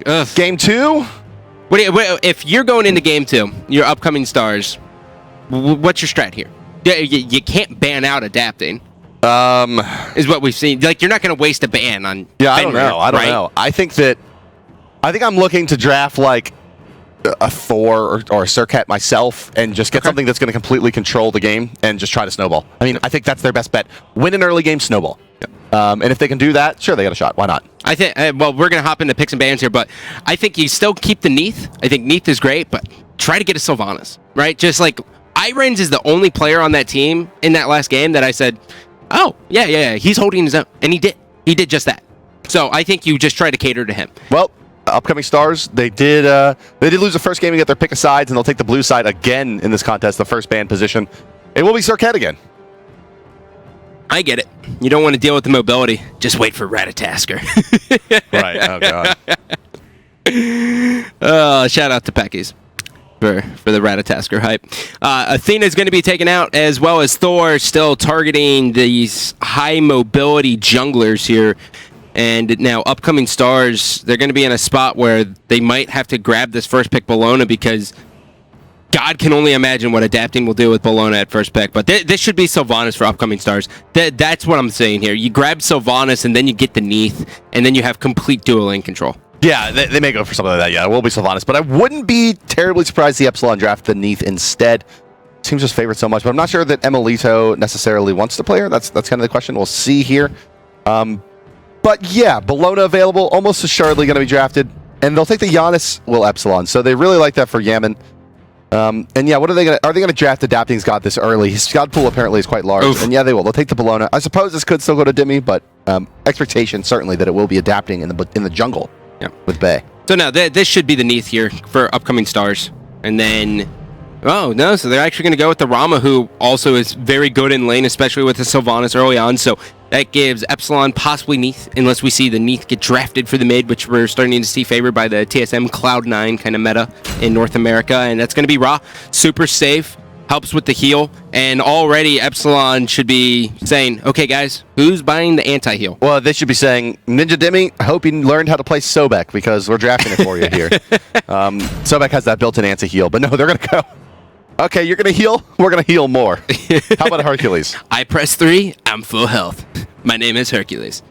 Ugh. Game 2? If you're going into game 2, your upcoming stars, what's your strat here? You can't ban out adapting. Is what we've seen. Like, you're not going to waste a ban on. Yeah, Fenrir, I don't know. I think I'm looking to draft like a Thor or a Surcat myself and just get something that's going to completely control the game and just try to snowball. I mean, I think that's their best bet. Win an early game, snowball. And if they can do that, sure, they got a shot. Why not? I think. Well, we're going to hop into picks and bans here, but I think you still keep the Neath. I think Neath is great, but try to get a Sylvanus, right? Just like hi-rez is the only player on that team in that last game that I said, oh, yeah, he's holding his own. And he did. He did just that. So I think you just try to cater to him. Well, upcoming stars, they did lose the first game and get their pick of sides, and they'll take the blue side again in this contest, the first ban position. It will be Surcat again. I get it. You don't want to deal with the mobility. Just wait for Ratatasker. Right. Oh, God. Shout out to Peckies for the Ratatasker hype. Athena's going to be taken out, as well as Thor, still targeting these high mobility junglers here. And now upcoming stars, they're going to be in a spot where they might have to grab this first pick Bellona, because God can only imagine what adapting will do with Bellona at first pick. But this should be Sylvanus for upcoming stars. That's what I'm saying here. You grab Sylvanus, and then you get the Neath, and then you have complete dual lane control. Yeah, they may go for something like that. Yeah, it will be Sylvanus. But I wouldn't be terribly surprised the Epsilon draft the Neath instead. Team's just favored so much. But I'm not sure that Emilito necessarily wants to play her. That's kind of the question. We'll see here. But yeah, Bellona available, almost assuredly going to be drafted. And they'll take the Janus, Epsilon. So they really like that for Yaman. And yeah, what are they going to... Are they going to draft Adapting's God this early? His God pool apparently is quite large. Oof. And yeah, they will. They'll take the Bellona. I suppose this could still go to Dimmy, but expectation certainly that it will be Adapting in the jungle with Bay. So now, this should be the Neath here for upcoming stars. And then... Oh, no, so they're actually going to go with the Rama, who also is very good in lane, especially with the Sylvanus early on. So that gives Epsilon possibly Neath, unless we see the Neath get drafted for the mid, which we're starting to see favored by the TSM Cloud9 kind of meta in North America. And that's going to be Ra. Super safe, helps with the heal. And already Epsilon should be saying, okay, guys, who's buying the anti-heal? Well, they should be saying, Ninja Dimmy, I hope you learned how to play Sobek, because we're drafting it for you here. Sobek has that built-in anti-heal, but no, they're going to go... Okay, you're going to heal? We're going to heal more. How about Hercules? I press 3, I'm full health. My name is Hercules.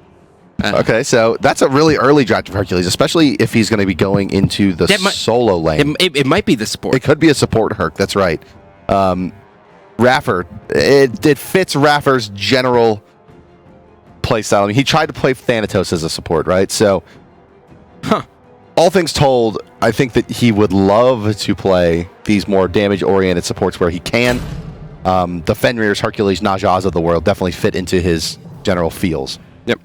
Okay, so that's a really early draft of Hercules, especially if he's going to be going into the solo lane. It might be the support. It could be a support Herc, that's right. Raffer, it fits Raffer's general playstyle. I mean, he tried to play Thanatos as a support, right? So, all things told, I think that he would love to play these more damage-oriented supports where he can. The Fenrir's, Hercules, Najas of the world definitely fit into his general feels. Yep.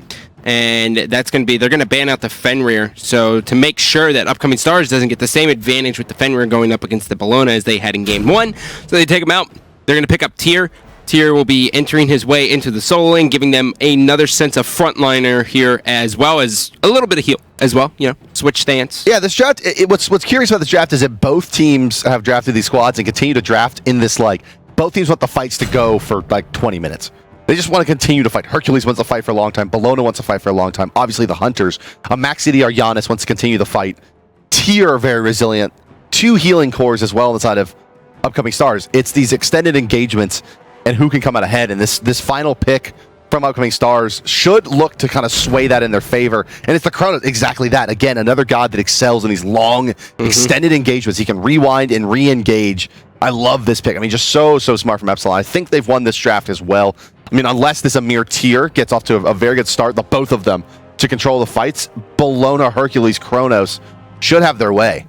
And that's going to be, they're going to ban out the Fenrir. So to make sure that upcoming stars doesn't get the same advantage with the Fenrir going up against the Bellona as they had in game 1. So they take him out. They're going to pick up Tyr. Tyr will be entering his way into the solo lane, giving them another sense of frontliner here, as well as a little bit of heal as well, switch stance. Yeah, this draft, what's curious about this draft is that both teams have drafted these squads and continue to draft in this, both teams want the fights to go for 20 minutes. They just want to continue to fight. Hercules wants to fight for a long time. Bellona wants to fight for a long time. Obviously, the Hunters. Max City or Janus wants to continue the fight. Tyr are very resilient. 2 healing cores as well on the side of upcoming stars. It's these extended engagements and who can come out ahead. And this final pick from upcoming stars should look to kind of sway that in their favor. And it's the Chronos, exactly that. Again, another god that excels in these long, extended engagements. He can rewind and re-engage. I love this pick. I mean, just so smart from Epsilon. I think they've won this draft as well. I mean, unless this Ymir Tyr gets off to a very good start, the both of them to control the fights, Bellona, Hercules, Chronos should have their way.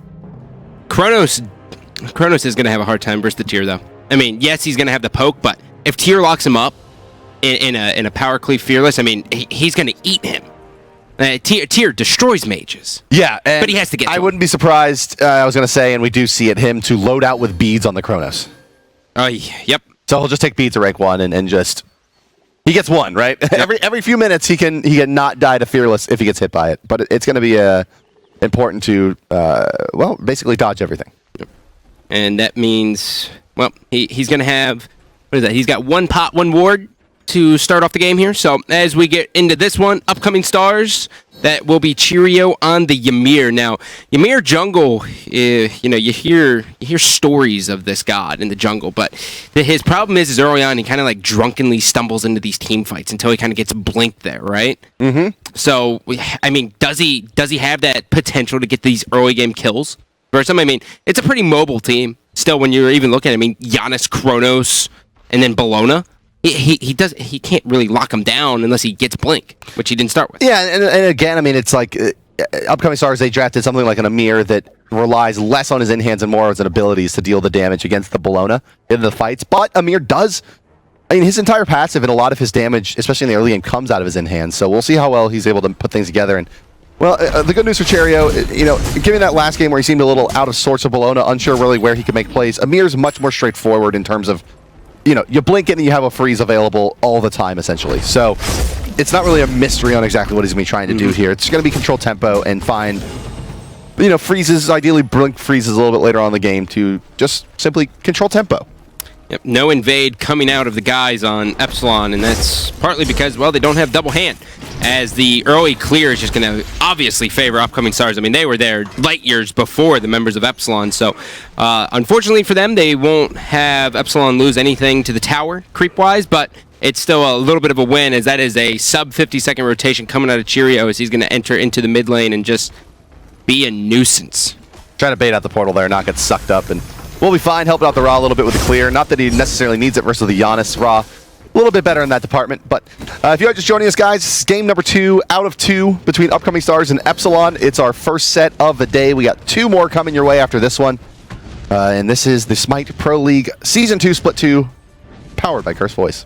Chronos is going to have a hard time versus the Tyr, though. I mean, yes, he's going to have the poke, but if Tyr locks him up in a power cleave fearless, I mean, he's going to eat him. Tyr destroys mages. Yeah, but he has to get to I wouldn't be surprised, I was going to say, and we do see it, him to load out with beads on the Chronos. Oh, yep. So he'll just take beads to rank 1 and just... He gets 1, right? Yep. Every few minutes, he can not die to fearless if he gets hit by it. But it's going to be important to, basically dodge everything. Yep. And that means, he's going to have... What is that? He's got 1 pot, 1 ward. to start off the game here. So as we get into this one, upcoming stars, that will be Cheerio on the Ymir. Now, Ymir jungle, you hear stories of this god in the jungle, but his problem is early on he kind of like drunkenly stumbles into these team fights until he kind of gets blinked there, right? Mm-hmm. So, I mean, does he have that potential to get these early game kills versus him? I mean, it's a pretty mobile team still when you're even looking at it. I mean, Janus, Chronos, and then Bellona. He can't really lock him down unless he gets blink, which he didn't start with. Yeah, and again, I mean, it's like upcoming stars, they drafted something like an Ymir that relies less on his in-hands and more on his abilities to deal the damage against the Bellona in the fights. But Ymir does, I mean, his entire passive and a lot of his damage, especially in the early game, comes out of his in-hands. So we'll see how well he's able to put things together. And well, the good news for Cheerio, given that last game where he seemed a little out of sorts of Bellona, unsure really where he could make plays, Ymir's much more straightforward in terms of, you blink it and you have a freeze available all the time, essentially. So it's not really a mystery on exactly what he's going to be trying to do here. It's going to be control tempo and find, freezes, ideally blink freezes a little bit later on in the game to just simply control tempo. Yep, no invade coming out of the guys on Epsilon, and that's partly because, well, they don't have double hand, as the early clear is just going to obviously favor upcoming stars. I mean, they were there light years before the members of Epsilon, so unfortunately for them, they won't have Epsilon lose anything to the tower, creep-wise, but it's still a little bit of a win, as that is a sub-50-second rotation coming out of Cheerio, as he's going to enter into the mid lane and just be a nuisance. Trying to bait out the portal there, not get sucked up, and we'll be fine helping out the Ra a little bit with the clear. Not that he necessarily needs it versus the Janus. Ra, a little bit better in that department. But if you are just joining us, guys, this is game number 2 out of 2 between upcoming stars and Epsilon. It's our first set of the day. We got 2 more coming your way after this one. And this is the Smite Pro League Season 2 Split 2, powered by Curse Voice.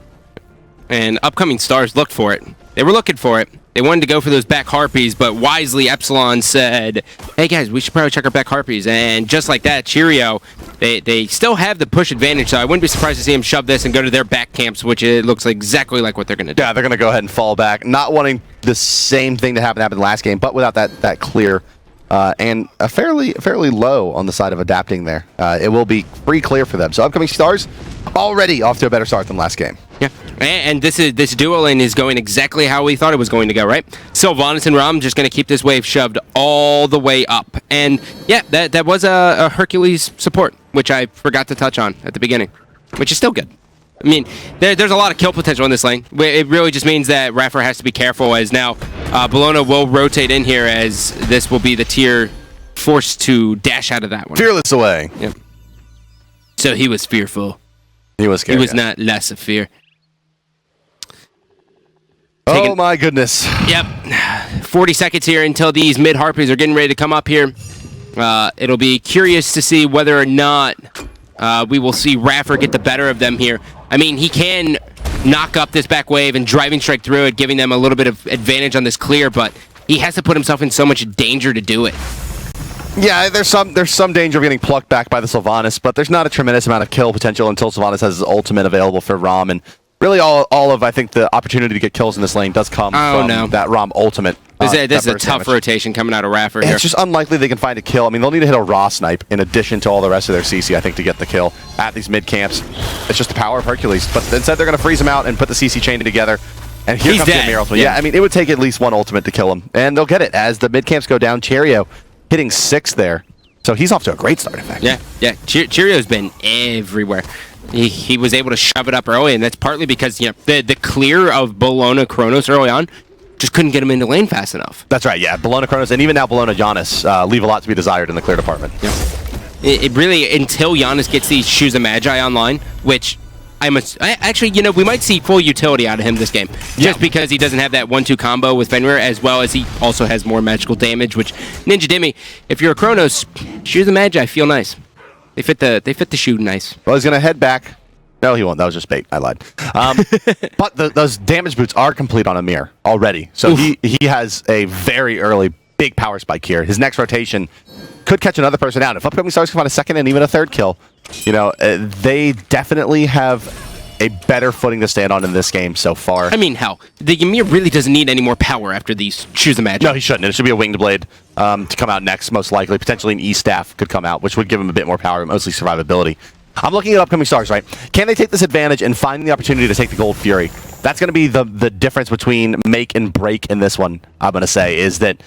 And upcoming stars looked for it. They were looking for it. They wanted to go for those back harpies, but wisely Epsilon said, hey guys, we should probably check our back harpies. And just like that, Cheerio, they still have the push advantage, so I wouldn't be surprised to see them shove this and go to their back camps, which it looks exactly like what they're going to do. Yeah, they're going to go ahead and fall back, not wanting the same thing to happen last game, but without that clear. And a fairly low on the side of adapting there. It will be free clear for them. So upcoming stars already off to a better start than last game. Yeah, and this duo lane is going exactly how we thought it was going to go, right? Sylvanus and Rama just going to keep this wave shoved all the way up. And yeah, that was a Hercules support, which I forgot to touch on at the beginning, which is still good. I mean, there's a lot of kill potential in this lane. It really just means that Raffer has to be careful, as now Bellona will rotate in here, as this will be the tier forced to dash out of that one. Fearless away. Yep. So he was fearful. He was scared. He was not less of fear. Oh my goodness. Yep. 40 seconds here until these mid harpies are getting ready to come up here. It'll be curious to see whether or not we will see Raffer get the better of them here. I mean, he can knock up this back wave and driving strike through it, giving them a little bit of advantage on this clear, but he has to put himself in so much danger to do it. Yeah, there's some danger of getting plucked back by the Sylvanus, but there's not a tremendous amount of kill potential until Sylvanus has his ultimate available for Ram, and really all of, I think, the opportunity to get kills in this lane does come from that Ram ultimate. This is a tough rotation coming out of Raffer here. It's just unlikely they can find a kill. I mean, they'll need to hit a Ra snipe in addition to all the rest of their CC, I think, to get the kill at these mid camps. It's just the power of Hercules. But instead, they're going to freeze him out and put the CC chain together. And here comes the Ymir ultimate. Yeah, I mean, it would take at least one ultimate to kill him. And they'll get it as the mid camps go down. Cheerio hitting 6 there. So he's off to a great start, in fact. Yeah. Cheerio's been everywhere. He was able to shove it up early, and that's partly because the clear of Bellona Chronos early on just couldn't get him into lane fast enough. That's right, yeah. Bellona Chronos, and even now Bellona Janus leave a lot to be desired in the clear department. Yeah. It really, until Janus gets these Shoes of Magi online, which actually, we might see full utility out of him this game. Just because he doesn't have that 1-2 combo with Fenrir, as well as he also has more magical damage, which Ninja Dimmy, if you're a Chronos, Shoes of Magi feel nice. They fit the shoe nice. Well, he's going to head back. No, he won't. That was just bait. I lied. But those damage boots are complete on Ymir already. So he has a very early big power spike here. His next rotation could catch another person out. If upcoming stars can find a second and even a third kill, they definitely have a better footing to stand on in this game so far. I mean, hell, the Ymir really doesn't need any more power after these Shoes of Magic. No, he shouldn't. It should be a Winged Blade to come out next, most likely. Potentially an E-Staff could come out, which would give him a bit more power, mostly survivability. I'm looking at upcoming stars, right? Can they take this advantage and find the opportunity to take the Gold Fury? That's going to be the difference between make and break in this one, I'm going to say, is that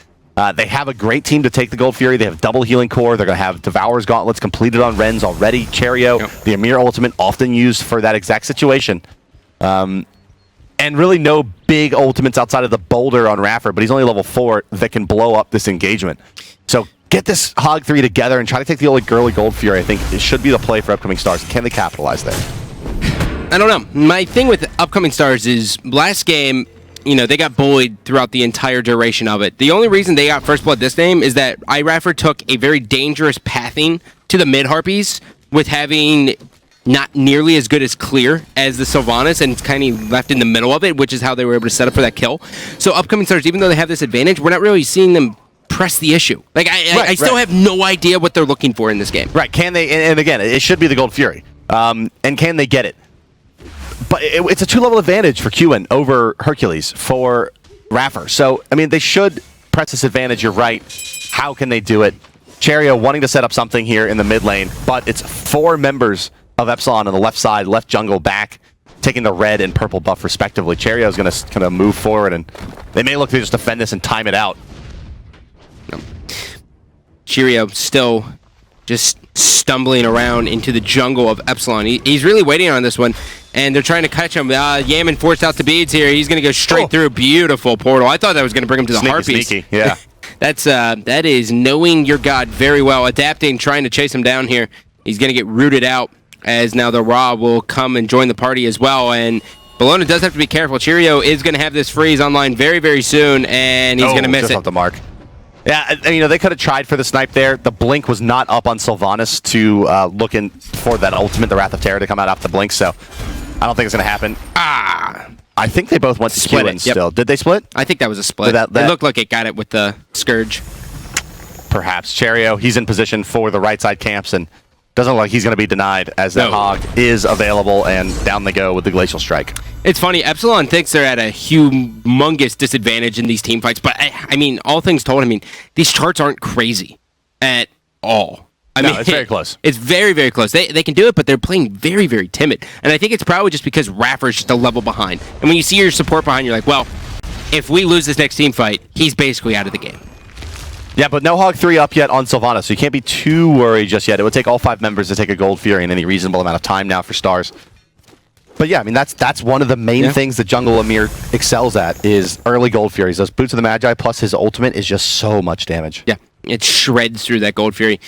they have a great team to take the Gold Fury. They have double healing core. They're going to have Devourer's Gauntlets completed on Ren's already. Cherio, the Ymir ultimate, often used for that exact situation. And really no big ultimates outside of the Boulder on Raffer, but he's only level 4 that can blow up this engagement. So get this Hog 3 together and try to take the early Gold Fury. I think it should be the play for upcoming stars. Can they capitalize there? I don't know. My thing with upcoming stars is last game, they got bullied throughout the entire duration of it. The only reason they got first blood this game is that iRaffer took a very dangerous pathing to the mid Harpies with having not nearly as good as clear as the Sylvanus and kind of left in the middle of it, which is how they were able to set up for that kill. So upcoming stars, even though they have this advantage, we're not really seeing them press the issue. Like I still have no idea what they're looking for in this game. Right. Can they, and again, it should be the Gold Fury. And can they get it? But it's a 2-level advantage for Qin over Hercules for Raffer. So, I mean, they should press this advantage. You're right. How can they do it? Cherio wanting to set up something here in the mid lane, but it's 4 members of Epsilon on the left side, left jungle back, taking the red and purple buff respectively. Cherio is going to kind of move forward, and they may look to just defend this and time it out. Cherio still just stumbling around into the jungle of Epsilon. He's really waiting on this one, and they're trying to catch him. Yaman forced out the beads here. He's going to go straight through. Beautiful portal. I thought that was going to bring him to the Harpies. Sneaky, yeah. That is knowing your god very well, adapting, trying to chase him down here. He's going to get rooted out, as now the Ra will come and join the party as well, and Bellona does have to be careful. Cherio is going to have this freeze online very, very soon, and he's going to miss just it. Off the mark. Yeah, they could have tried for the snipe there. The blink was not up on Sylvanus to looking for that ultimate, the Wrath of Terror, to come out after the blink, so I don't think it's going to happen. I think they both went to Qin still. Did they split? I think that was a split. It looked like it got it with the Scourge. Perhaps. Cherio, he's in position for the right side camps, and doesn't look like he's going to be denied as that Hog is available, and down they go with the Glacial Strike. It's funny, Epsilon thinks they're at a humongous disadvantage in these team fights, but I mean, all things told, these charts aren't crazy at all. I mean, it's very close. It's very, very close. They can do it, but they're playing very, very timid. And I think it's probably just because Raffer's just a level behind. And when you see your support behind, you're like, well, if we lose this next team fight, he's basically out of the game. Yeah, but no Hog 3 up yet on Sylvanus, so you can't be too worried just yet. It would take all 5 members to take a Gold Fury in any reasonable amount of time now for stars. But yeah, I mean, that's one of the main things that Jungle Ymir excels at is early Gold Furies. Those Boots of the Magi plus his ultimate is just so much damage. Yeah, it shreds through that Gold Fury.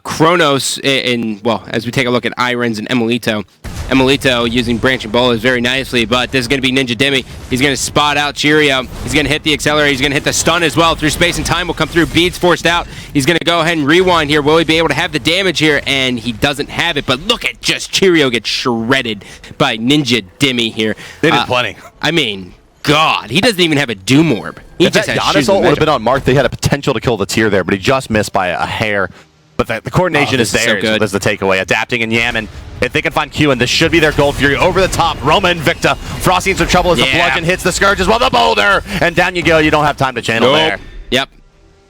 Chronos, as we take a look at hi-rez and Emilito using branching bolas very nicely, but this is going to be Ninja Demi. He's going to spot out Cheerio. He's going to hit the accelerator. He's going to hit the stun as well. Through space and time will come through. Beads forced out. He's going to go ahead and rewind here. Will he be able to have the damage here? And he doesn't have it, but look at just Cheerio get shredded by Ninja Demi here. They did plenty. I mean, God, he doesn't even have a Doom Orb. He if just that has Janus ult would have been on Mark, they had a potential to kill the tier there, but he just missed by a hair. But the coordination is there. So that's the takeaway. Adapting and Yaman. If they can find Qin, this should be their Gold Fury over the top. Roma Invicta. Frosty in some trouble as the bludgeon hits the Scourge as well. The Boulder. And down you go. You don't have time to channel there. Yep.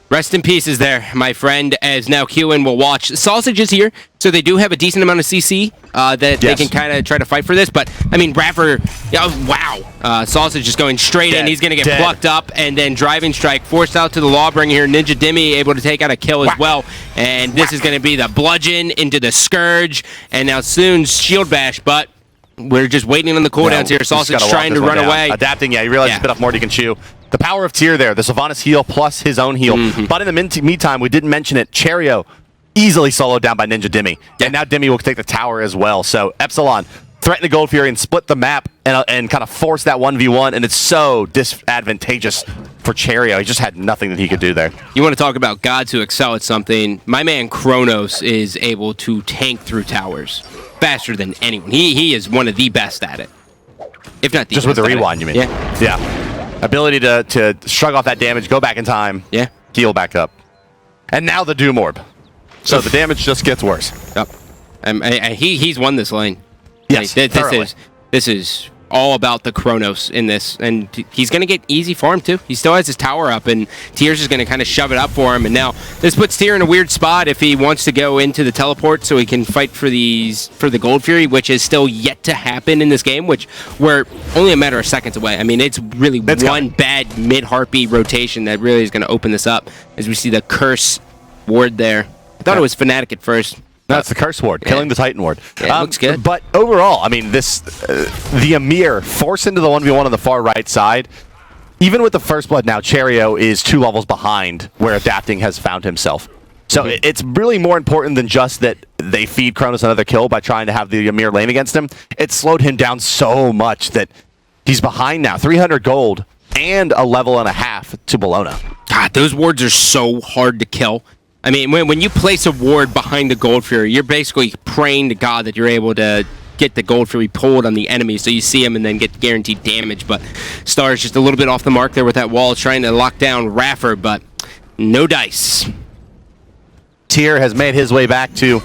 Rest in pieces there, my friend, as now Qin will watch. Sausage is here, so they do have a decent amount of CC that they can kind of try to fight for this. But, I mean, Raffer, wow. Sausage is going straight in. He's going to get plucked up, and then Driving Strike forced out to the Lawbringer here. Ninja Demi able to take out a kill as well. And this is going to be the bludgeon into the Scourge, and now soon Shield Bash, but we're just waiting on the cooldowns here. Sausage trying to run away. Adapting, you realize he's bit off more than you can chew. The power of tier there, the Sylvanus heal plus his own heal. But in the meantime, we didn't mention it, Cherio easily soloed down by Ninja Demi. And now Demi will take the tower as well. So Epsilon threaten the Gold Fury and split the map and kind of force that 1v1, and it's so disadvantageous for Cherio. He just had nothing that he could do there. You want to talk about gods who excel at something? My man Chronos is able to tank through towers faster than anyone. He is one of the best at it. If not the just best with the rewind, you mean? Yeah. Ability to shrug off that damage, go back in time, heal back up. And now the Doom Orb. So the damage just gets worse. Yep. He's won this lane. Yes, this is all about the Chronos in this, and he's going to get easy farm too. He still has his tower up, and Tyr's just going to kind of shove it up for him. And now this puts Tyr in a weird spot if he wants to go into the teleport so he can fight for the Gold Fury, which is still yet to happen in this game, which we're only a matter of seconds away. I mean, it's really one bad mid-Harpy rotation that really is going to open this up, as we see the Curse ward there. I thought it was Fnatic at first. That's the Curse ward, killing the Titan ward. Yeah, looks good. But overall, I mean, the Ymir forced into the 1v1 on the far right side. Even with the first blood now, Cherio is 2 levels behind where Adapting has found himself. So it's really more important than just that they feed Chronos another kill by trying to have the Ymir lane against him. It slowed him down so much that he's behind now. 300 gold and a level and a half to Bellona. God, those wards are so hard to kill. I mean, when you place a ward behind the Gold Fury, you're basically praying to God that you're able to get the Gold Fury pulled on the enemy so you see him and then get guaranteed damage. But Star's just a little bit off the mark there with that wall, trying to lock down Raffer, but no dice. Tyr has made his way back to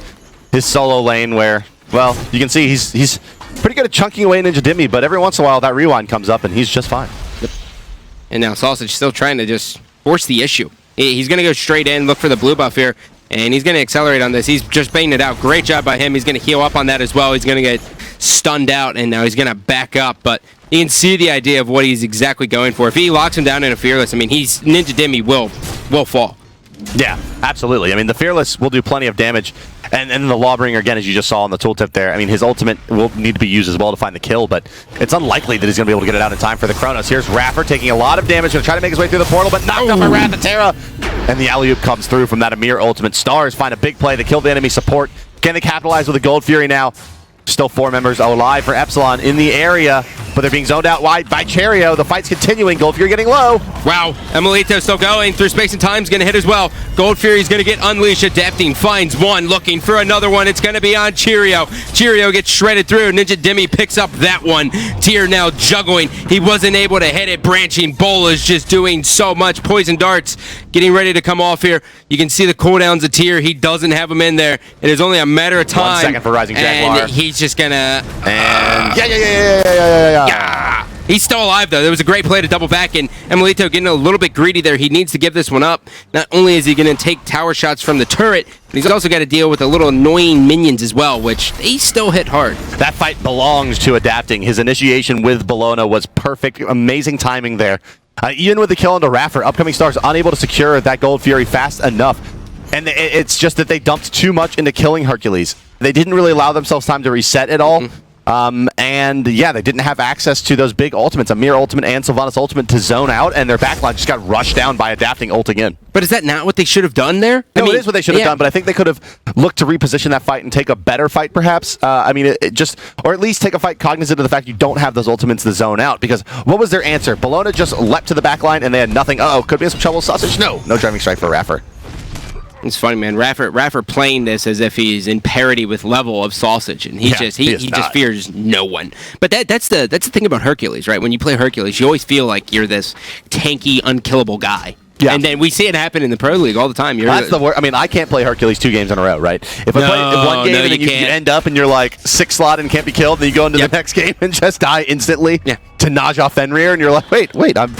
his solo lane where, well, you can see he's pretty good at chunking away Ninja Dimmy, but every once in a while that rewind comes up and he's just fine. Yep. And now Sausage still trying to just force the issue. He's going to go straight in, look for the blue buff here, and he's going to accelerate on this. He's just baiting it out. Great job by him. He's going to heal up on that as well. He's going to get stunned out, and now he's going to back up. But you can see the idea of what he's exactly going for. If he locks him down in a Fearless, I mean, Ninja Dimmy will fall. Yeah, absolutely. I mean, the Fearless will do plenty of damage. And then the Lawbringer, again, as you just saw on the tooltip there, I mean, his ultimate will need to be used as well to find the kill, but it's unlikely that he's going to be able to get it out in time for the Chronos. Here's Raffer taking a lot of damage, going to try to make his way through the portal, but knocked off by Rathatera. And the alley-oop comes through from that Ymir ultimate. Stars find a big play to kill the enemy support. Can they capitalize with the Gold Fury now? Still 4 members alive for Epsilon in the area, but they're being zoned out wide by Cherio. The fight's continuing. Gold Fury getting low. Wow, Emilito still going through space and time's going to hit as well. Gold Fury's going to get unleashed. Adapting finds one, looking for another one. It's going to be on Cherio. Cherio gets shredded through. Ninja Dimmy picks up that one. Tyr now juggling. He wasn't able to hit it. Branching Bowl is just doing so much. Poison darts getting ready to come off here. You can see the cooldowns of Tyr. He doesn't have them in there. It is only a matter of time. 1 second for Rising Jaguar. And he's just going to... Yeah. He's still alive, though. There was a great play to double back, and Emilito getting a little bit greedy there. He needs to give this one up. Not only is he going to take tower shots from the turret, but he's also got to deal with the little annoying minions as well, which they still hit hard. That fight belongs to Adapting. His initiation with Bellona was perfect. Amazing timing there. Even with the kill into Raffer, Upcoming Stars unable to secure that Gold Fury fast enough. And it's just that they dumped too much into killing Hercules. They didn't really allow themselves time to reset at all. And yeah, they didn't have access to those big ultimates, Ymir ultimate and Sylvanus ultimate, to zone out, and their backline just got rushed down by Adapting ulting in. But is that not what they should have done there? No, it is what they should have done, but I think they could have looked to reposition that fight and take a better fight, perhaps. I mean, or at least take a fight cognizant of the fact you don't have those ultimates to zone out, because what was their answer? Bellona just leapt to the backline, and they had nothing. Uh-oh, could be in some trouble. Sausage? No driving strike for Raffer. It's funny, man. Raffer playing this as if he's in parity with level of Sausage, and he just fears no one. But that's the thing about Hercules, right? When you play Hercules, you always feel like you're this tanky, unkillable guy. Yeah. And then we see it happen in the Pro League all the time. That's the worst. I mean, I can't play Hercules 2 games in a row, right? If I play one game and then you can end up and you're like 6 slot and can't be killed, then you go into the next game and just die instantly to Naja Fenrir, and you're like, wait, I'm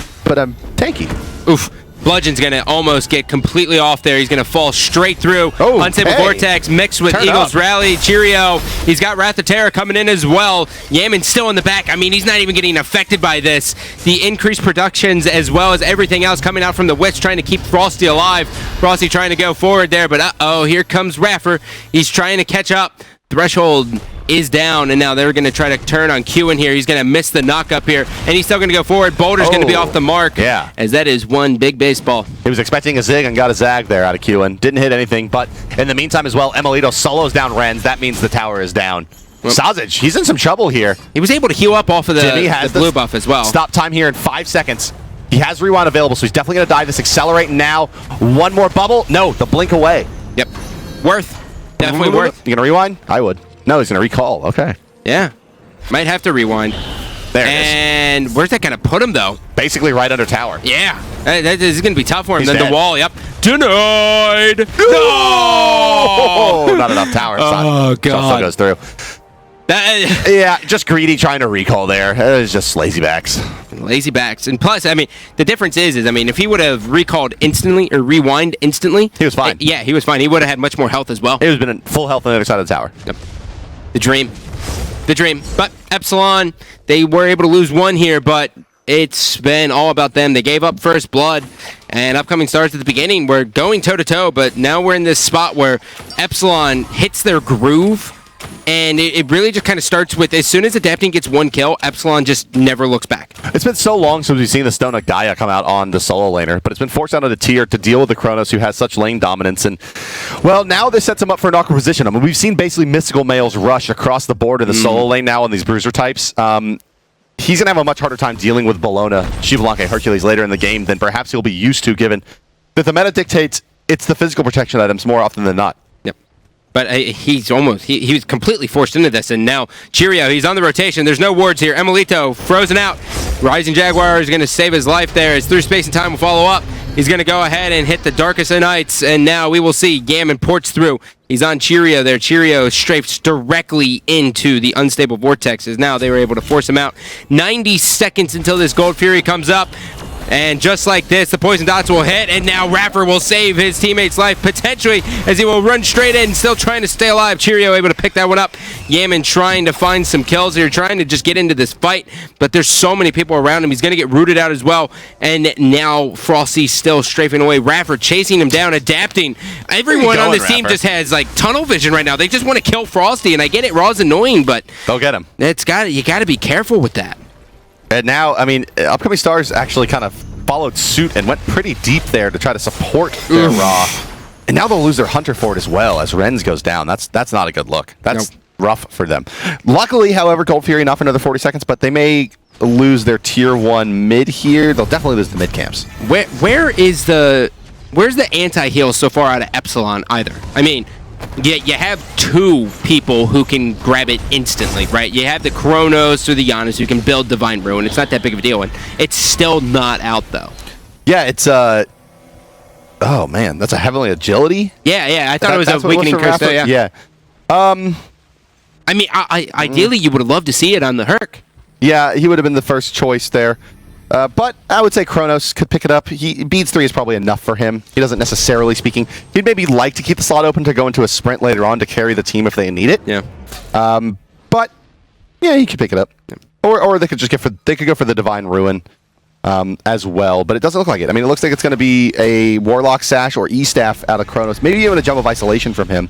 tanky. Oof. Bludgeon's going to almost get completely off there. He's going to fall straight through. Unstable Vortex mixed with Eagle's Rally. Cheerio. He's got Rathatera coming in as well. Yaman's still in the back. I mean, he's not even getting affected by this. The increased productions as well as everything else coming out from the Witch trying to keep Frosty alive. Frosty trying to go forward there, but uh-oh, here comes Raffer. He's trying to catch up. Threshold is down, and now they're going to try to turn on Q in here. He's going to miss the knock up here, and he's still going to go forward. Boulder's going to be off the mark, as that is one big baseball. He was expecting a zig and got a zag there out of Q, and didn't hit anything, but in the meantime as well, Emilito solos down Renz. That means the tower is down. Sausage, he's in some trouble here. He was able to heal up off of the blue buff as well. Stop time here in 5 seconds. He has rewind available, so he's definitely going to die. This accelerate now. One more bubble. No, the blink away. Yep. Worth. Definitely worth. You going to rewind? I would. No, he's going to recall. Okay. Yeah. Might have to rewind. There it is. And where's that going to put him, though? Basically right under tower. Yeah. This is going to be tough for him. He's then dead. The wall, Denied! No! Not enough tower. Oh, God. Still goes through. Yeah, just greedy trying to recall there. It was just lazy backs. Lazy backs. And plus, I mean, the difference is, I mean, if he would have recalled instantly or rewind instantly. He was fine. Yeah, he was fine. He would have had much more health as well. He would have been in full health on the other side of the tower. Yep. The dream. The dream. But Epsilon, they were able to lose one here, but it's been all about them. They gave up first blood, and Upcoming Stars at the beginning were going toe-to-toe, but now we're in this spot where Epsilon hits their groove, and it really just kind of starts with, as soon as Adapting gets one kill, Epsilon just never looks back. It's been so long since we've seen the Stone of Gaia come out on the solo laner, but it's been forced out of the tier to deal with the Chronos, who has such lane dominance. And, well, now this sets him up for an awkward position. I mean, we've seen basically mystical males rush across the board in the solo lane now on these bruiser types. He's going to have a much harder time dealing with Bellona, Xbalanque, Hercules later in the game than perhaps he'll be used to, given that the meta dictates it's the physical protection items more often than not. Yep. But he's almost, he was completely forced into this, and now Cheerio, he's on the rotation. There's no wards here. Emilito frozen out. Rising Jaguar is going to save his life there as Through Space and Time will follow up. He's going to go ahead and hit the Darkest of Nights, and now we will see Gammon ports through. He's on Cheerio there. Cheerio strafes directly into the unstable vortexes. Now they were able to force him out. 90 seconds until this Gold Fury comes up. And just like this, the poison dots will hit, and now Raffer will save his teammate's life, potentially, as he will run straight in, still trying to stay alive. Cheerio able to pick that one up. Yaman trying to find some kills here, trying to just get into this fight, but there's so many people around him. He's going to get rooted out as well, and now Frosty's still strafing away. Raffer chasing him down, Adapting. Everyone on this team just has, like, tunnel vision right now. They just want to kill Frosty, and I get it, Raw's annoying, but they'll get him. You got to be careful with that. And now, I mean, Upcoming Stars actually kind of followed suit and went pretty deep there to try to support their Raw. And now they'll lose their Hunter for it as well as Renz goes down. That's not a good look. That's rough for them. Luckily, however, Gold Fury enough for another 40 seconds, but they may lose their tier 1 mid here. They'll definitely lose the mid camps. Where's the anti-heal so far out of Epsilon either? I mean, you have two people who can grab it instantly, right? You have the Chronos or the Janus who can build Divine Ruin. It's not that big of a deal, and it's still not out, though. Yeah, it's, oh, man, that's a heavily agility? Yeah, I thought it was a weakening curse, though, yeah. I mean, ideally, you would have loved to see it on the Herc. Yeah, he would have been the first choice there. But I would say Chronos could pick it up. Beads 3 is probably enough for him. He doesn't necessarily speaking. He'd maybe like to keep the slot open to go into a sprint later on to carry the team if they need it. Yeah. But yeah, he could pick it up. Yeah. Or they could just go for the Divine Ruin as well. But it doesn't look like it. I mean, it looks like it's going to be a Warlock Sash or E-Staff out of Chronos. Maybe even a Jump of Isolation from him.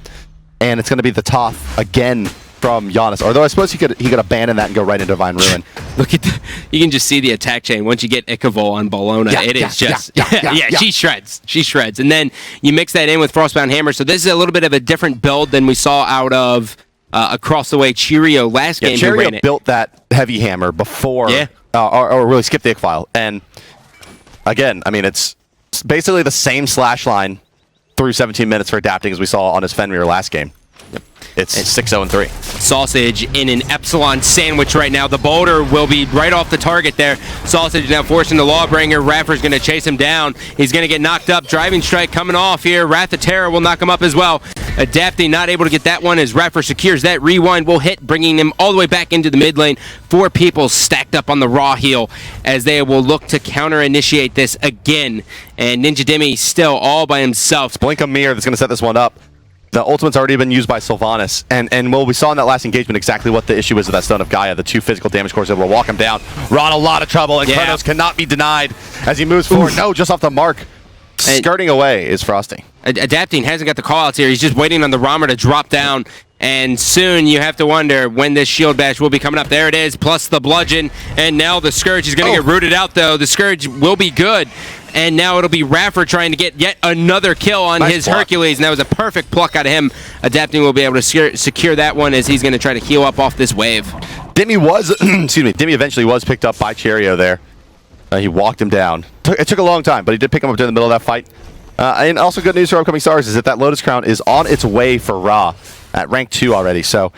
And it's going to be the Toph again from Janus. Although I suppose he could abandon that and go right into Divine Ruin. Look at you can just see the attack chain once you get Ikavol on Bellona. She shreds. She shreds. And then you mix that in with Frostbound Hammer. So this is a little bit of a different build than we saw out of across the way Cheerio last game. Cheerio built that heavy hammer before or really skipped the Ikfile. And again, I mean, it's basically the same slash line through 17 minutes for Adapting as we saw on his Fenrir last game. It's 6-0-3. Sausage in an Epsilon sandwich right now. The boulder will be right off the target there. Sausage now forcing the Lawbringer. Raffer's going to chase him down. He's going to get knocked up. Driving Strike coming off here. Wrath of Terror will knock him up as well. Adapting not able to get that one as Raffer secures that. Rewind will hit, bringing him all the way back into the mid lane. 4 people stacked up on the raw heal as they will look to counter-initiate this again. And Ninja Demi still all by himself. Blink Ymir that's going to set this one up. The ultimate's already been used by Sylvanus, and well, we saw in that last engagement exactly what the issue is with that Stone of Gaia. The 2 physical damage cores able to walk him down. Ron a lot of trouble, and Chronos cannot be denied as he moves forward. No, just off the mark. Skirting away is Frosty. Adapting hasn't got the call-outs here. He's just waiting on the Rama to drop down, and soon you have to wonder when this shield bash will be coming up. There it is, plus the bludgeon, and now the Scourge is going to get rooted out, though. The Scourge will be good. And now it'll be Raffer trying to get yet another kill on his Hercules, and that was a perfect pluck out of him. Adapting will be able to secure that one as he's going to try to heal up off this wave. Demi was, Demi eventually was picked up by Cheerio there. He walked him down. It took a long time, but he did pick him up during the middle of that fight. And also good news for Upcoming Stars is that Lotus Crown is on its way for Ra at rank 2 already, so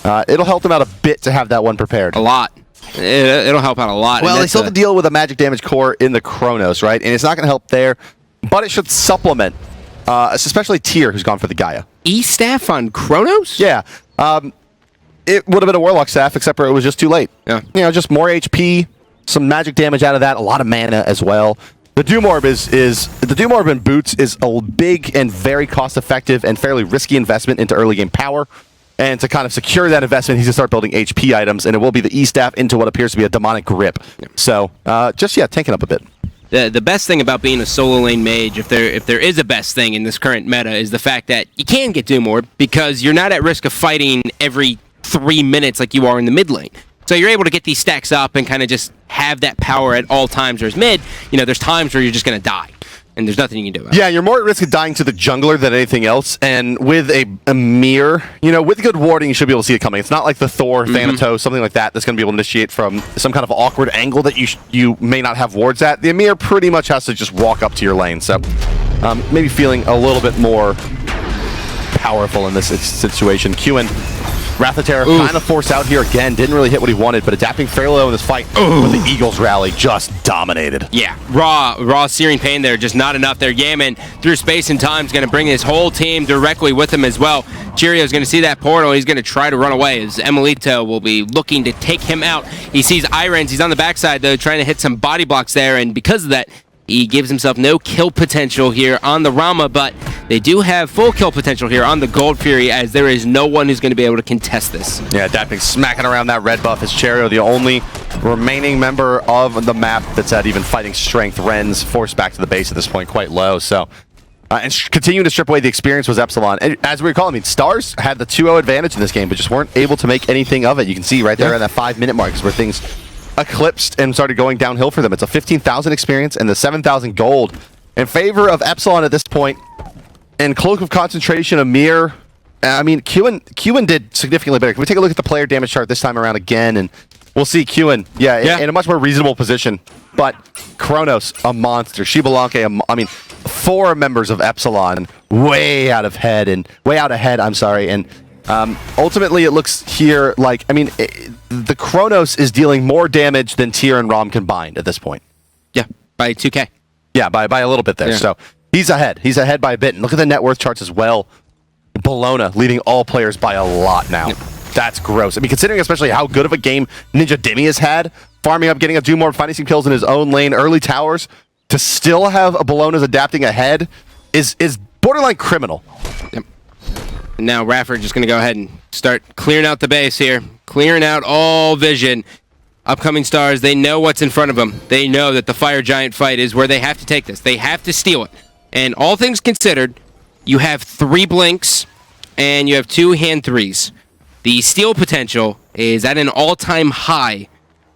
it'll help them out a bit to have that one prepared. A lot. It'll help out a lot. Well, they still have to deal with a magic damage core in the Chronos, right? And it's not going to help there, but it should supplement, especially Tyr, who's gone for the Gaia. E-Staff on Chronos? Yeah. it would have been a Warlock staff, except for it was just too late. Yeah. You know, just more HP, some magic damage out of that, a lot of mana as well. The Doom Orb the Doom Orb and boots is a big and very cost-effective and fairly risky investment into early game power. And to kind of secure that investment, he's going to start building HP items, and it will be the E-Staff into what appears to be a demonic grip. So, tanking up a bit. The best thing about being a solo lane mage, if there is a best thing in this current meta, is the fact that you can get Doom Orb because you're not at risk of fighting every 3 minutes like you are in the mid lane. So you're able to get these stacks up and kind of just have that power at all times. Whereas mid, there's times where you're just going to die. And there's nothing you can do about it. Yeah, you're more at risk of dying to the jungler than anything else. And with a Ymir, with good warding, you should be able to see it coming. It's not like the Thor, Thanatos, something like that's going to be able to initiate from some kind of awkward angle that you may not have wards at. The Ymir pretty much has to just walk up to your lane. So maybe feeling a little bit more powerful in this situation. Qin, Wrath of Terror kind of forced out here again. Didn't really hit what he wanted, but adapting fairly low in this fight with the Eagles rally just dominated. Yeah, raw searing pain there, just not enough there. Yaman through space and time is going to bring his whole team directly with him as well. Cheerio's going to see that portal. He's going to try to run away as Emilito will be looking to take him out. He sees hi-rez. He's on the backside though, trying to hit some body blocks there, and because of that, he gives himself no kill potential here on the Rama, but they do have full kill potential here on the Gold Fury, as there is no one who's going to be able to contest this. Yeah, adapting, smacking around that red buff is Cheerio, the only remaining member of the map that's at even fighting strength. Ren's forced back to the base at this point, quite low. So, and continuing to strip away the experience was Epsilon. And as we recall, Stars had the 2-0 advantage in this game, but just weren't able to make anything of it. You can see right there in that 5-minute mark is where things eclipsed and started going downhill for them. It's a 15,000 experience and the 7,000 gold in favor of Epsilon at this point. And Cloak of Concentration, Ymir, Qin did significantly better. Can we take a look at the player damage chart this time around again? And we'll see Qin, in a much more reasonable position. But Chronos, a monster. Xbalanque, 4 members of Epsilon, way out ahead. And ultimately, it looks here like, the Chronos is dealing more damage than Tyr and Rom combined at this point. Yeah, by 2K. Yeah, by a little bit there. Yeah. So he's ahead. He's ahead by a bit. And look at the net worth charts as well. Bellona leading all players by a lot now. Yep. That's gross. Considering especially how good of a game Ninja Demi has had, farming up, getting a Doom Orb, finding some kills in his own lane, early towers, to still have a Bellona's adapting ahead is borderline criminal. Yep. And now Rafford just going to go ahead and start clearing out the base here. Clearing out all vision. Upcoming Stars, they know what's in front of them. They know that the Fire Giant fight is where they have to take this. They have to steal it. And all things considered, you have 3 blinks and you have 2 hand 3s. The steal potential is at an all-time high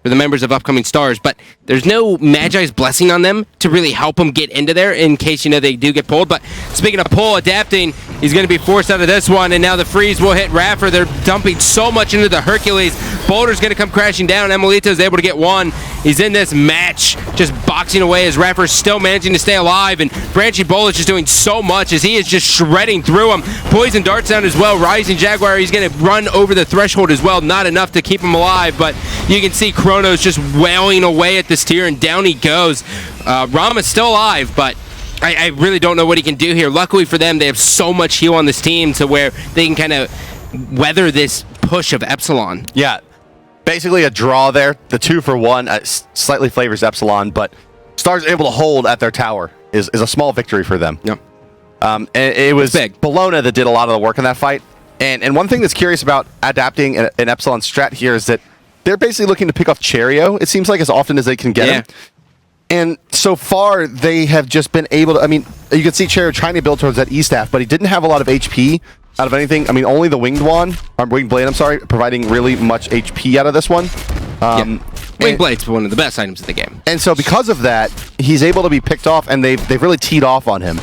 for the members of Upcoming Stars, but there's no Magi's Blessing on them to really help them get into there in case, they do get pulled. But speaking of pull, adapting, he's going to be forced out of this one, and now the freeze will hit Raffer. They're dumping so much into the Hercules. Boulder's going to come crashing down. Emilito's able to get one. He's in this match, just boxing away as Raffer's still managing to stay alive, and Branchy Bowl is just doing so much as he is just shredding through him. Poison darts down as well. Rising Jaguar, he's going to run over the threshold as well. Not enough to keep him alive, but you can see Chronos just wailing away at this tier, and down he goes. Rama's still alive, but I really don't know what he can do here. Luckily for them, they have so much heal on this team to where they can kind of weather this push of Epsilon. Yeah, basically a draw there. The 2-for-1 slightly flavors Epsilon, but Stars able to hold at their tower is a small victory for them. Yep. And it was big. Bellona that did a lot of the work in that fight. And one thing that's curious about adapting an Epsilon strat here is that they're basically looking to pick off Cheerio, it seems like, as often as they can get him. And so far, they have just been able to... you can see Cheerio trying to build towards that E-Staff, but he didn't have a lot of HP out of anything. only the Winged Blade, providing really much HP out of this one. Winged Blade's one of the best items in the game. And so because of that, he's able to be picked off, and they've really teed off on him.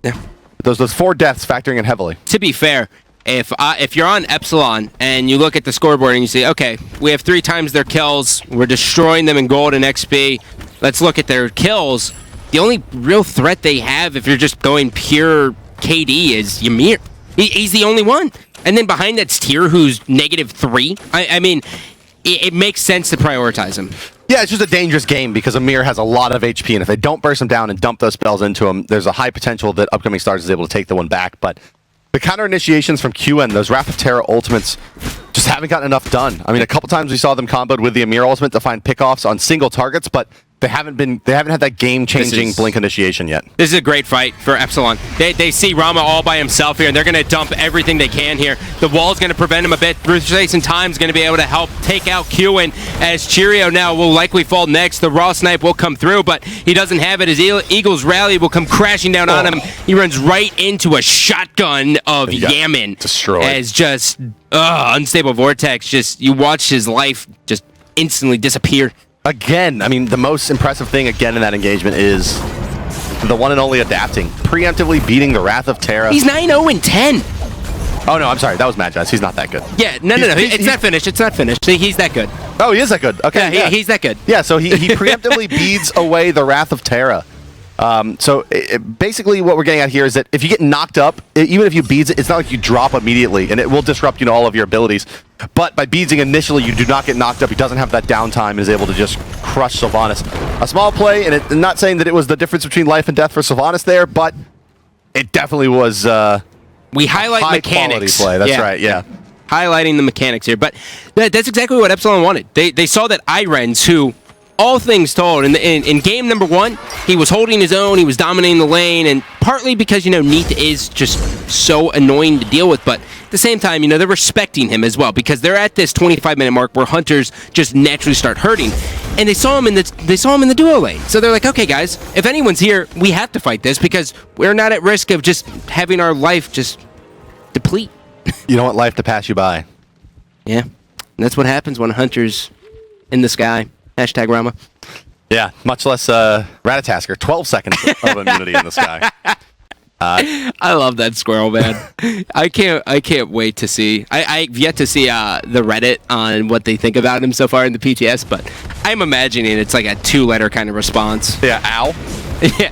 Yeah. Those 4 deaths factoring in heavily. To be fair, if you're on Epsilon and you look at the scoreboard and you say, okay, we have 3 times their kills, we're destroying them in gold and XP, let's look at their kills. The only real threat they have, if you're just going pure KD, is Ymir. He's the only one. And then behind that's Tyr, who's -3. It makes sense to prioritize him. Yeah, it's just a dangerous game because Ymir has a lot of HP, and if they don't burst him down and dump those spells into him, there's a high potential that Upcoming Stars is able to take the one back. But The counter initiations from QN, those Wrath of Terra ultimates, just haven't gotten enough done. I mean, a couple times we saw them comboed with the Ymir ultimate to find pickoffs on single targets, but they haven't had that game-changing blink initiation yet. This is a great fight for Epsilon. They see Rama all by himself here, and they're going to dump everything they can here. The wall's going to prevent him a bit. Bruce Jason Time's going to be able to help take out QN, as Cheerio now will likely fall next. The raw snipe will come through, but he doesn't have it. His Eagles rally will come crashing down on him. He runs right into a shotgun of Yamin. Destroyed. As just unstable vortex. Just you watch his life just instantly disappear. Again, I mean, the most impressive thing again in that engagement is the one and only adapting, preemptively beating the Wrath of Terra. He's 9-0-10. Oh no, I'm sorry, that was Mad Jazz. He's not that good. Yeah, no. It's not finished. It's not finished. He's that good. Oh, he is that good. Okay, yeah. He's that good. Yeah, so he preemptively beats away the Wrath of Terra. Basically what we're getting at here is that if you get knocked up, even if you beads it, it's not like you drop immediately, and it will disrupt all of your abilities. But by beadsing initially, you do not get knocked up. He doesn't have that downtime and is able to just crush Sylvanus. A small play, and I'm not saying that it was the difference between life and death for Sylvanus there, but it definitely was we highlight mechanics. Play. That's right, yeah. Highlighting the mechanics here, but that's exactly what Epsilon wanted. They saw that hi-rez, who, all things told, in game number 1, he was holding his own, he was dominating the lane, and partly because, Neath is just so annoying to deal with, but at the same time, they're respecting him as well, because they're at this 25-minute mark where hunters just naturally start hurting, and they saw him in the duo lane. So they're like, okay, guys, if anyone's here, we have to fight this, because we're not at risk of just having our life just deplete. You don't want life to pass you by. Yeah, and that's what happens when hunter's in the sky. Hashtag Rama. Yeah, much less Ratatasker. 12 seconds of immunity in the sky. I love that squirrel, man. I can't wait to see. I've yet to see the Reddit on what they think about him so far in the PTS, but I'm imagining it's like a 2-letter kind of response. Yeah, ow. Yeah,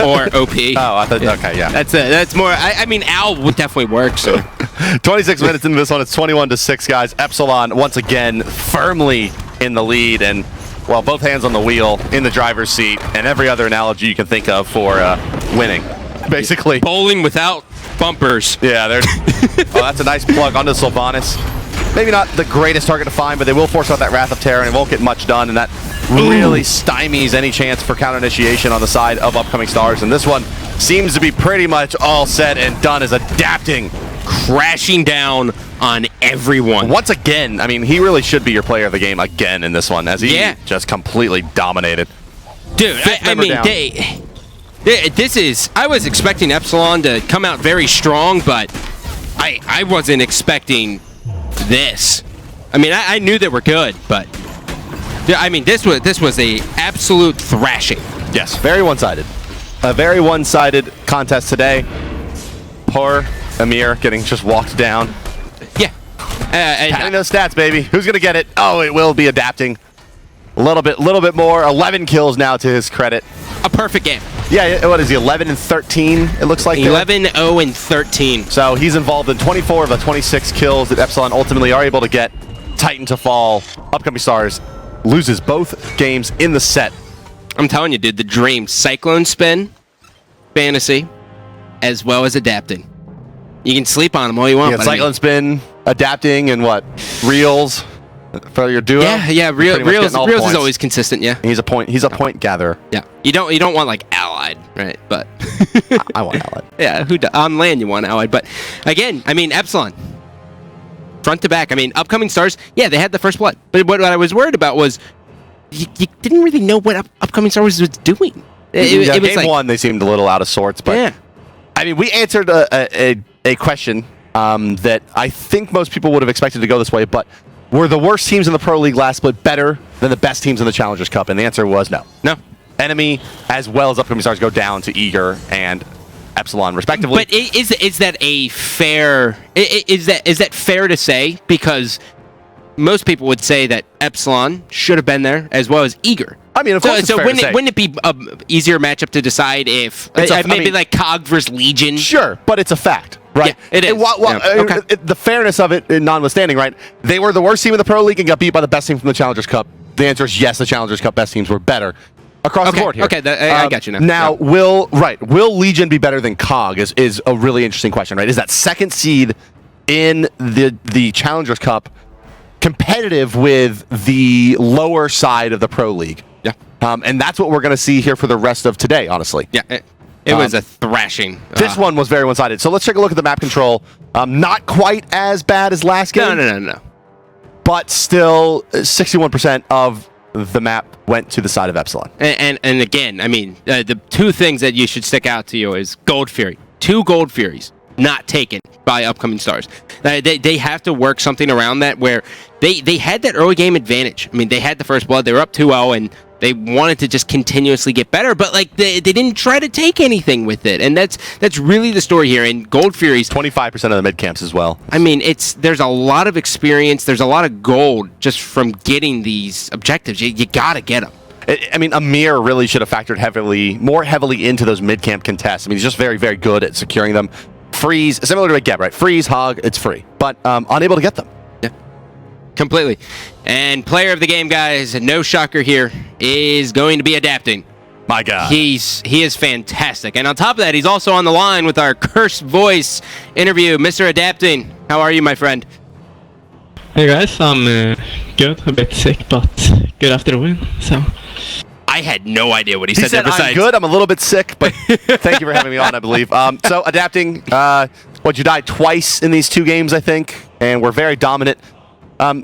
or OP. Oh, I thought. Yeah. Okay, yeah. That's more. I mean, Al would definitely work. So, 26 minutes into this one, it's 21-6, guys. Epsilon once again firmly in the lead, and well, both hands on the wheel, in the driver's seat, and every other analogy you can think of for winning, basically. Bowling without bumpers. Yeah, that's a nice plug onto Sylvanus. Maybe not the greatest target to find, but they will force out that Wrath of Terra, and it won't get much done, and that really stymies any chance for counter initiation on the side of upcoming stars. And this one seems to be pretty much all said and done, as adapting, crashing down on everyone. Once again, I mean, he really should be your player of the game again in this one, as he just completely dominated. Dude, I mean, this is... I was expecting Epsilon to come out very strong, but I wasn't expecting this. I mean, I knew they were good, but... I mean, this was a absolute thrashing. Yes, very one-sided. A very one-sided contest today. Poor Ymir getting just walked down. Yeah. Having those stats, baby. Who's gonna get it? Oh, it will be adapting. A little bit more. 11 kills now to his credit. A perfect game. Yeah, what is he? 11-13. It looks like 11-0-13. So he's involved in 24 of the 26 kills that Epsilon ultimately are able to get. Titan to fall. Upcoming stars loses both games in the set. I'm telling you, dude, the dream. Cyclone spin, fantasy, as well as adapting. You can sleep on them all you want. Yeah, cyclone spin, adapting, and what? Reels for your duo. Yeah. Reels is always consistent. Yeah. He's a point gatherer. Yeah. You don't want like allied, right? But I want allied. Yeah. On land you want allied, but again, I mean Epsilon. Front to back. I mean, upcoming stars, yeah, they had the first blood. But what I was worried about was you didn't really know what upcoming stars was doing. It was game like, 1, they seemed a little out of sorts. But yeah. I mean, we answered a question that I think most people would have expected to go this way, but were the worst teams in the Pro League last split better than the best teams in the Challengers Cup? And the answer was no. No. Enemy, as well as upcoming stars, go down to Eager and Epsilon, respectively. But is that a fair? Is that fair to say? Because most people would say that Epsilon should have been there as well as Eager. I mean, of course, so wouldn't it be an easier matchup to decide if maybe like COG versus Legion? Sure, but it's a fact, right? Yeah, it is. Okay. The fairness of it, notwithstanding, right? They were the worst team in the Pro League and got beat by the best team from the Challengers Cup. The answer is yes. The Challengers Cup best teams were better. Across the board here. Okay, I got you now. Now, will Legion be better than COG is a really interesting question, right? Is that second seed in the Challengers Cup competitive with the lower side of the Pro League? Yeah. And that's what we're going to see here for the rest of today, honestly. Yeah, it was a thrashing. This one was very one-sided. So let's take a look at the map control. Not quite as bad as last game. No. But still, 61% of the map went to the side of Epsilon. And again, I mean, the two things that you should stick out to you is Gold Fury. 2 Gold Furies not taken by upcoming stars. They have to work something around that where they had that early game advantage. I mean, they had the first blood. They were up 2-0, and they wanted to just continuously get better, but like they didn't try to take anything with it, and that's really the story here. And Gold Furies, 25% of the mid camps as well. I mean, there's a lot of experience. There's a lot of gold just from getting these objectives. You gotta get them. I mean, Ymir really should have factored more heavily into those mid camp contests. I mean, he's just very, very good at securing them. Freeze, similar to a Geb, right? Freeze, hog, it's free, but unable to get them. Yeah, completely. And player of the game, guys, no shocker here, is going to be Adapting. My God. He is fantastic. And on top of that, he's also on the line with our Cursed Voice interview. Mr. Adapting, how are you, my friend? Hey guys, I'm good, a bit sick, but good after the win, so... I had no idea what he said there besides. I'm good, I'm a little bit sick, but thank you for having me on, I believe. So, Adapting, you died twice in these 2 games, I think, and we're very dominant.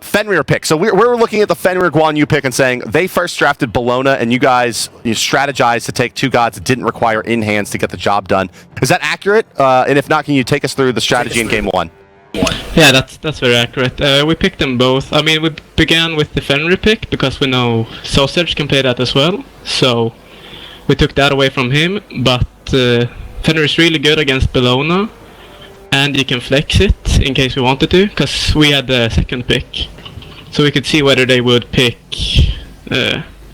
Fenrir pick. So we're looking at the Fenrir Guan Yu pick and saying they first drafted Bellona, and you guys strategized to take 2 gods that didn't require in-hands to get the job done. Is that accurate? And if not, can you take us through the strategy in game 1? Yeah, that's very accurate. We picked them both. I mean, we began with the Fenrir pick because we know Sausage can play that as well. So we took that away from him, but Fenrir is really good against Bellona, and you can flex it in case we wanted to, because we had the second pick. So we could see whether they would pick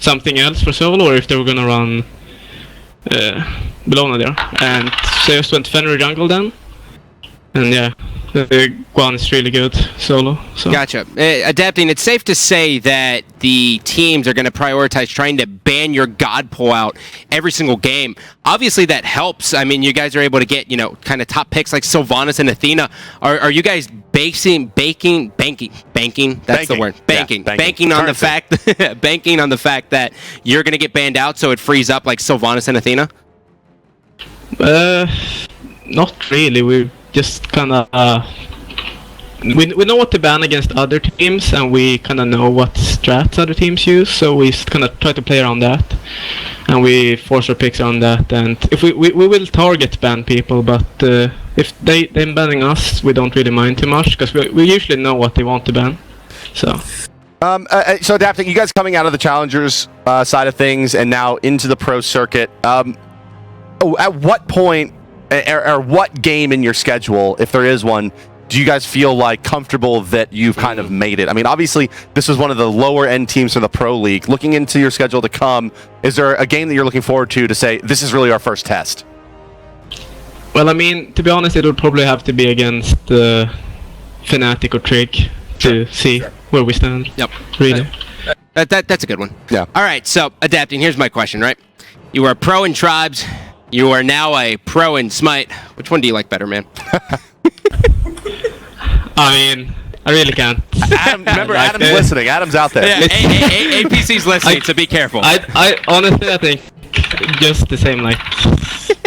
something else for solo, or if they were going to run Bellona there. And so I just went Fenrir jungle then. And yeah, the Guan is really good solo. So. Gotcha. Adapting, it's safe to say that the teams are going to prioritize trying to ban your god pull out every single game. Obviously, that helps. I mean, you guys are able to get, kind of top picks like Sylvanus and Athena. Are you guys banking? That's the word. Banking on the fact, banking on the fact that you're going to get banned out, so it frees up like Sylvanus and Athena. Not really. We just kind of we know what to ban against other teams, and we kind of know what strats other teams use, so we kind of try to play around that, and we force our picks on that. And if we will target ban people, but if they're banning us, we don't really mind too much, because we usually know what they want to ban. So Adapting, you guys coming out of the Challengers side of things and now into the pro circuit, at what point or what game in your schedule, if there is one, do you guys feel like comfortable that you've kind of made it? I mean, obviously, this is one of the lower end teams from the Pro League. Looking into your schedule to come, is there a game that you're looking forward to say, this is really our first test? Well, I mean, to be honest, it would probably have to be against Fnatic or Trig to see where we stand. Yep. Really. That's a good one. Yeah. All right, so Adapting, here's my question, right? You were a pro in Tribes. You are now a pro in Smite. Which one do you like better, man? I mean, I really can't. Adam, remember, Adam's listening. Adam's out there. Yeah, APC's listening, so be careful. I honestly, I think just the same, like,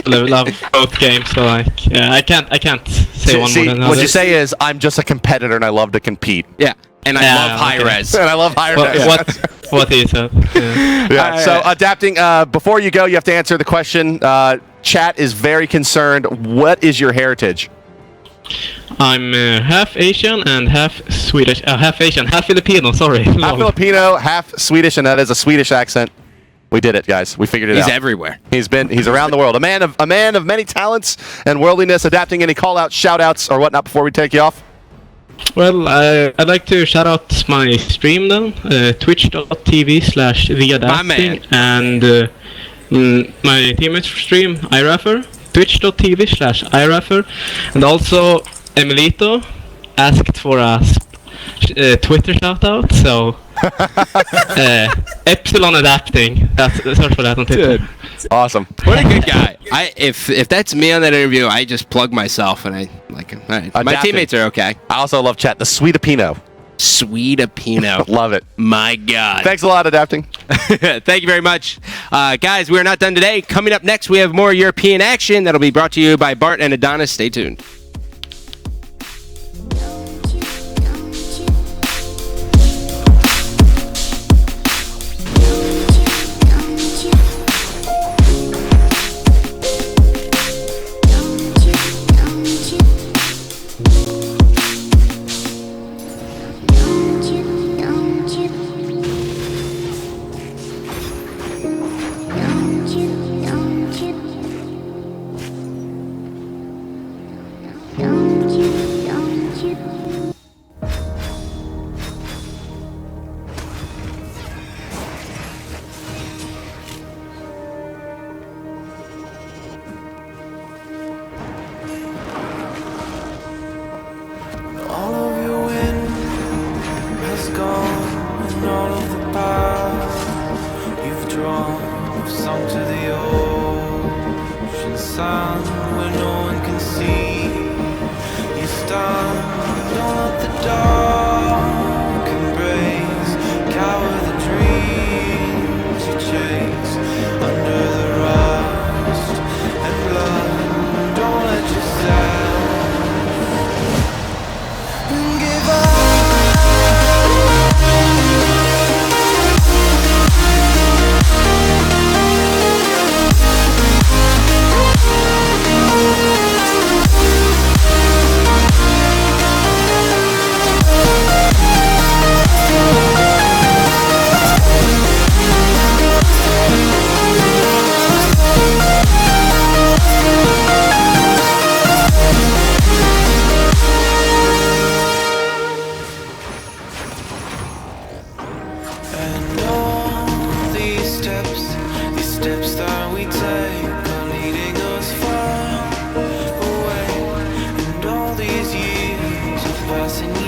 love both games. So like, yeah, I can't say one more than another. What you say is, I'm just a competitor and I love to compete. Yeah, and I love hi-rez. And I love hi-rez. What he said. Yeah. So Adapting, before you go, you have to answer the question. Chat is very concerned. What is your heritage? I'm half Asian and half Swedish. Half Asian, half Filipino. Sorry. Half Filipino, half Swedish, and that is a Swedish accent. We did it, guys. We figured it out. He's everywhere. He's around the world. A man of many talents and worldliness. Adapting, any call-outs, shout-outs, or whatnot before we take you off? Well, I'd like to shout out my stream then, twitch.tv/theadapting, and my teammates stream, iRaffer, twitch.tv/iRaffer, and also Emilito asked for a Twitter shout out, so Epsilon adapting. Search for that on Twitter. Dude. Awesome. What a good guy. If that's me on that interview, I just plug myself and I like him. All right. My Adapting. teammates are okay. I also love chat. The sweet Apino. Sweet Apino. Love it. My God. Thanks a lot, Adapting. Thank you very much. Guys, we are not done today. Coming up next, we have more European action that'll be brought to you by Bart and Adonis. Stay tuned. passing